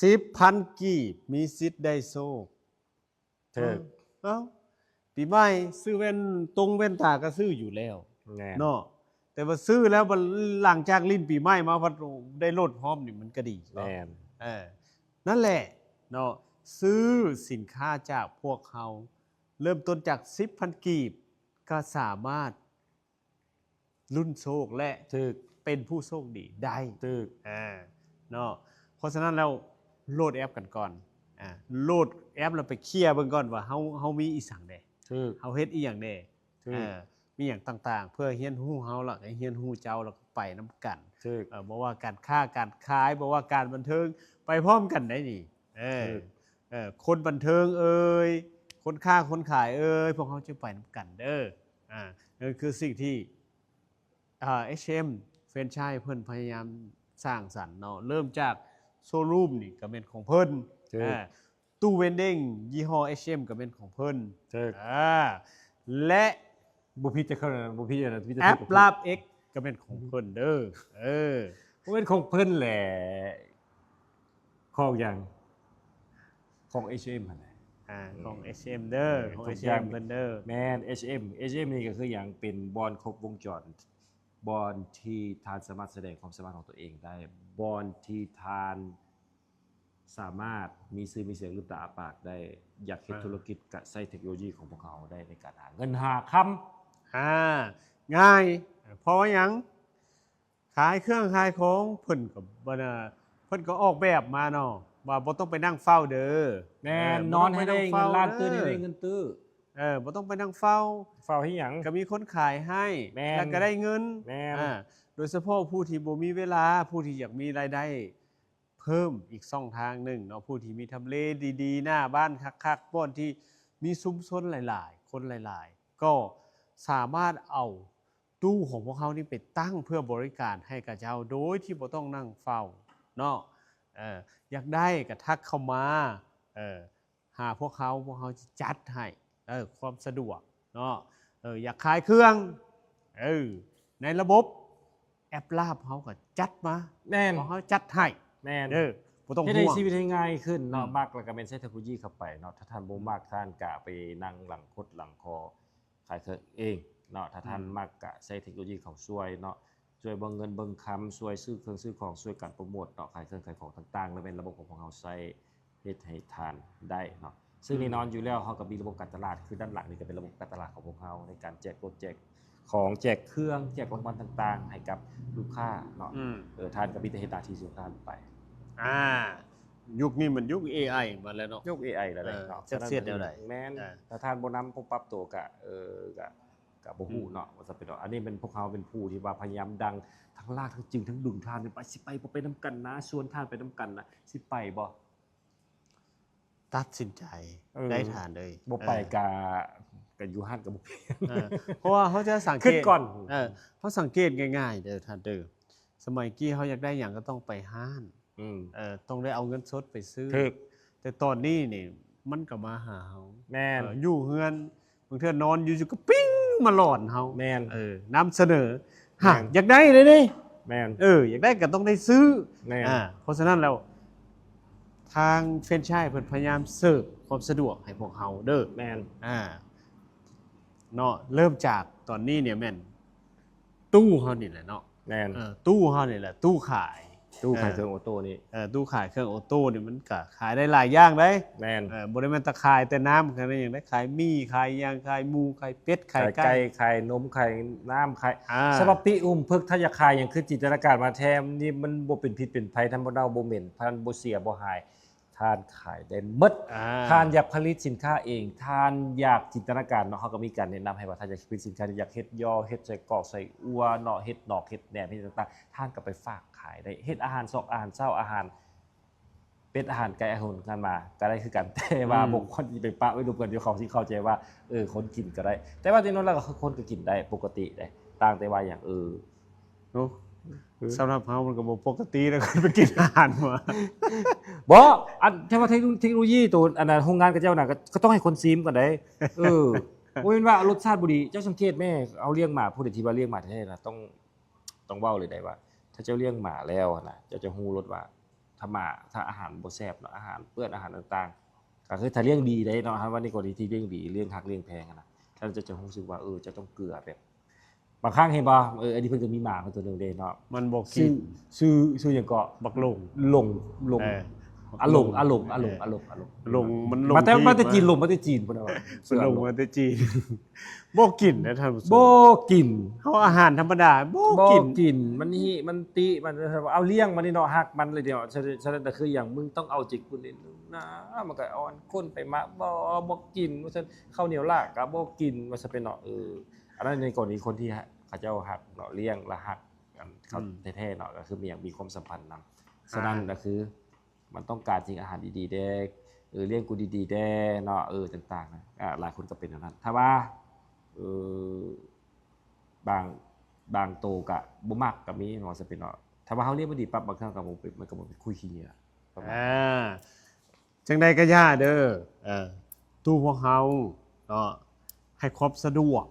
10,000 กีบมีสิทธิ์ได้โชคเถิกเอ้าปีใหม่ซื้อแว่นตรงแว่นตาก็ซื้ออยู่แล้ว แน่น เนาะแต่ว่าซื้อแล้วบัดหลังจากลิ้นปีใหม่มาพัดได้ลดพร้อมนี่มันก็ดี แน่น เออนั่นแหละเนาะซื้อสินค้าจากพวกเขาเริ่มต้นจาก 10,000 กีบก็สามารถลุ้นโชคและ ถึก เป็นผู้โชคดีได้ ถึก เนาะเพราะฉะนั้นเราโหลดแอปกันก่อนโหลดแอปเราไปเคลียร์เบิ่งก่อนว่าเฮามีอีสังใด ถึก เฮาเฮ็ดอีหยังแน่ ถึก มีหยังต่างๆ เพื่อเฮียนฮู้เฮาล่ะให้เฮียนฮู้เจ้าแล้วก็ไปนํกัน ถึก บ่ว่าการค้าการขายบ่ว่าการบันเทิงไปพร้อมกันได้นี่คนบันเทิงคนค้าคนขายพวกเขาจะไปนํกันเด้อคือสิ่งที่HM แฟรนไชส์เพิ่นพยายามสร้างสรรค์เนาะเริ่มจากโชว์รูมนี่ก็เป็นของเพิ่นตู้เวนดิ้งยี่ห้อ HM ก็เป็นของเพิ่นและบ่ผิดจะเข้าบ่ผิดนะผิด แอปลาบ X ก็เป็นของเพิ่นเด้อบ่เป็นของเพิ่นแหละของหยังของ HM หั่นแหละ ของ HM เด้อของ HM เพิ่นเด้อแม่น HM นี่ก็คือหยังเป็นบอลครบวงจรบอลที่ทานสามารถแสดงความสามารถของตัวเองได้บอลที่ทานสามารถมีชื่อมีเสียงลืมตาอ้าปากได้อยากเฮ็ดธุรกิจก็ใช้เทคโนโลยีของพวกเขาได้ในการหาเงินหาคำง่ายเพราะว่าหยังขายเครื่องขายของเพิ่นก็บ่น่ะเพิ่นก็ออกแบบมาเนาะว่าบ่ต้องไปนั่งเฝ้าเด้อแม่นนอนให้ได้เงินล้านตื้อให้ได้เงินตื้อบ่ต้องไปนั่งเฝ้าให้หยังก็มีคนขายให้แล้วก็ได้เงินโดยเฉพาะผู้ที่บ่มีเวลาผู้ที่อยากมีรายได้เพิ่มอีกช่องทางหนึ่งเนาะผู้ที่มีทำเลดีๆหน้าบ้านคักๆบ่อนที่มีชุมชนหลายๆคนหลายๆก็สามารถเอาตู้ของพวกเขานี่ไปตั้งเพื่อบริการให้กับเจ้าโดยที่บ่ต้องนั่งเฝ้าเนาะอยากได้ก็ทักเข้ามาหาพวกเขาจะจัดให้ความสะดวกเนาะอยากขายเครื่องในระบบแอปลาบเขาก็จัดมาแม่นเขาจัดให้แม่นบ่ต้องห่วงให้ชีวิตให้ง่ายขึ้นเนาะมากแล้วก็เป็นใช้เทคโนโลยีเข้าไปเนาะถ้าท่านบ่มักท่านก็ไปนั่งหลังคดหลังคอขายเครื่องเองเนาะถ้าท่านมักก็ใช้เทคโนโลยีเข้าช่วยเนาะช่วยเบิ่งเงินเบิ่งคำช่วยซื้อเครื่องซื้อของช่วยกันโปรโมทเนาะขายเครื่องขายของต่างๆแล้วเป็นระบบของพวกเราใช้เฮ็ดให้ทานได้เนาะซึ่งแน่นอนอยู่แล้วเฮาก็มีระบบการตลาดคือด้านหลังนี่ก็เป็นระบบการตลาดของพวกเราในการแจกรถแจกของแจกเครื่องแจกรางวัลต่างๆให้กับลูกค้าเนาะทานก็มีแต่เฮ็ดหน้าที่ส่วนท่านไปยุคนี้มันยุค AI มาแล้วเนาะยุค AI แล้วเนาะเสียดแนวใดแม่นถ้าท่านบ่นำปรับตัวก็บ่ฮู้เนาะว่าจะเป็นอันนี้เป็นพวกเขาเป็นผู้ที่ว่าพยายามดังทั้งลากทั้งจึงทั้งดึงท่านไปสิไปบ่ไปนํกันนะชวนท่านไปนํกันนะสิไปบ่ตัดสินใจได้ทานเลยบ่ไปก็อยู่หั่นก็บ่เพราะว่าเขาจะสังเกตก่อนเขาสังเกตง่ายๆเด้อท่านเด้อสมัยกี้เขาอยากได้หยังก็ต้องไปห้างต้องได้เอาเงินสดไปซื้อแต่ตอนนี้นี่มันก็มาหาเฮาแม่นอยู่เฮือนบางเทื่อนอนอยู่ก็ปิ้งมาหลอนเฮาแม่นนำเสนออยากได้เลยดิแม่นอยากได้ก็ต้องได้ซื้อแม่นเพราะฉะนั้นแล้วทางแฟรนไชส์เพิ่นพยายามเสิร์ฟความสะดวกให้พวกเฮาเด้อแม่นเนาะเริ่มจากตอนนี้เนี่ยแม่นตู้เฮานี่แหละเนาะแม่นตู้เฮานี่แหละตู้ขายเครื่องออโต้นี่ตู้ขายเครื่องออโต้นี่มันก็ขายได้หลายอย่างเด้แม่นบ่ได้แม่นแต่ขายแต่น้ำกันอย่างได้ขายมีขายยางขายหมูขายเป็ดขายไก่ขายนมขายน้ำขายสำหรับติเพิกถ้าอยากขายหยังคือจินตนาการมาแทมนี่มันบ่เป็นพิษเป็นภัยท่านบ่เน่าบ่เหม็นท่านบ่เสียบ่หายท่านขายได้หมดท่านอยากผลิตสินค้าเองท่านอยากจินตนาการเนาะเฮาก็มีการแนะนำให้ว่าท่านอยากผลิตสินค้าอยากเฮ็ดยอเฮ็ดใส่กรอกใส่อัวเนาะเฮ็ดนอกเฮ็ดแหนมเฮ็ดต่างๆท่านก็ไปฝากขายได้เฮ็ดอาหารซอกอาหารเช้าอาหารเป็ดอาหารไก่อาหารกันมาก็ได้คือกันแต่ว่าบางคนสิไปปะไว้รวมกันอยู่เขาสิเข้าใจว่าคนกินก็ได้แต่ว่าที่นั้นแล้วก็คนก็กินได้ปกติได้ต่างแต่ว่าอย่างเนาะสำหรับเฮามันก็บ่ปกติแล้วไปกินอาหารมาบ่อันแต่ว่าเทคโนโลยีตัวอันนั้นโรงงานกับเจ้าน่ะก็ต้องให้คนซิมก่อนได้บ่แม่นว่ารสชาติบ่ดีเจ้าสังเกตแม่เอาเลี้ยงหมาผู้ใดที่ว่าเลี้ยงหมาแท้ๆน่ะต้องเว้าเลยได้ว่าถ้าเจ้าเลี้ยงหมาแล้วน่ะเจ้าจะฮู้รสว่า ถ้ามาถ้าอาหารบ่แซ่บเนาะอาหารเปื้อนอาหารต่างๆก็คือถ้าเลี้ยงดีได้เนาะว่าในกรณีที่เลี้ยงดีเลี้ยงหักเลี้ยงแพงอะนะท่านจะรู้สึกว่าจะต้องเกลือแบบบางครั้งเห็นบ่อันนี้เพิ่นก็มีหมาเพิ่นตัวนึงเด้เนาะ มันบ่กิ ชื่อหยังก็ บักลง หลง เออ อะหลงลงมันลง มาแต่ ที่ มาแต่จีนหลงมาแต่จีนพุ่นน่ะว่า มันลงมาแต่จีน บ่กินนะท่านผู้ชม บ่กิน เฮาอาหารธรรมดาบ่ บ่ กิน กินมันนี่มันติมันเอาเลี้ยงมันนี่เนาะฮักมันเลยเดียวฉะนั้นคืออย่างมึงต้องเอาจิกกูนี่นะมันก็อ่อนคนไปมาบ่กินว่าซั่นข้าวเหนียวลากก็บ่กินว่าซั่นเป็นเนาะอันนั้นในกรณีคนที่เขาเจ้าฮักเนาะเลี้ยงและฮักกันเขาแท้ๆเนาะก็คือมีอย่างมีความสัมพันธ์นำฉะนั้นก็คือมันต้องการจริงอาหารดีๆแด้เลี้ยงกูดีๆแด้เนาะต่างๆนะหลายคนก็เป็นอย่างนั้นถ้าว่าบางโตก็บ่มักก็มีเนาะสิเป็นเนาะถ้าว่าเฮาเลี้ยงบ่ดีปั๊บบางครั้งก็บ่มันก็บ่เป็นคุยขี้เหร่ประมาณจังใดก็ย่าเด้อตู้พวกเฮาเนาะให้ครบสะดวก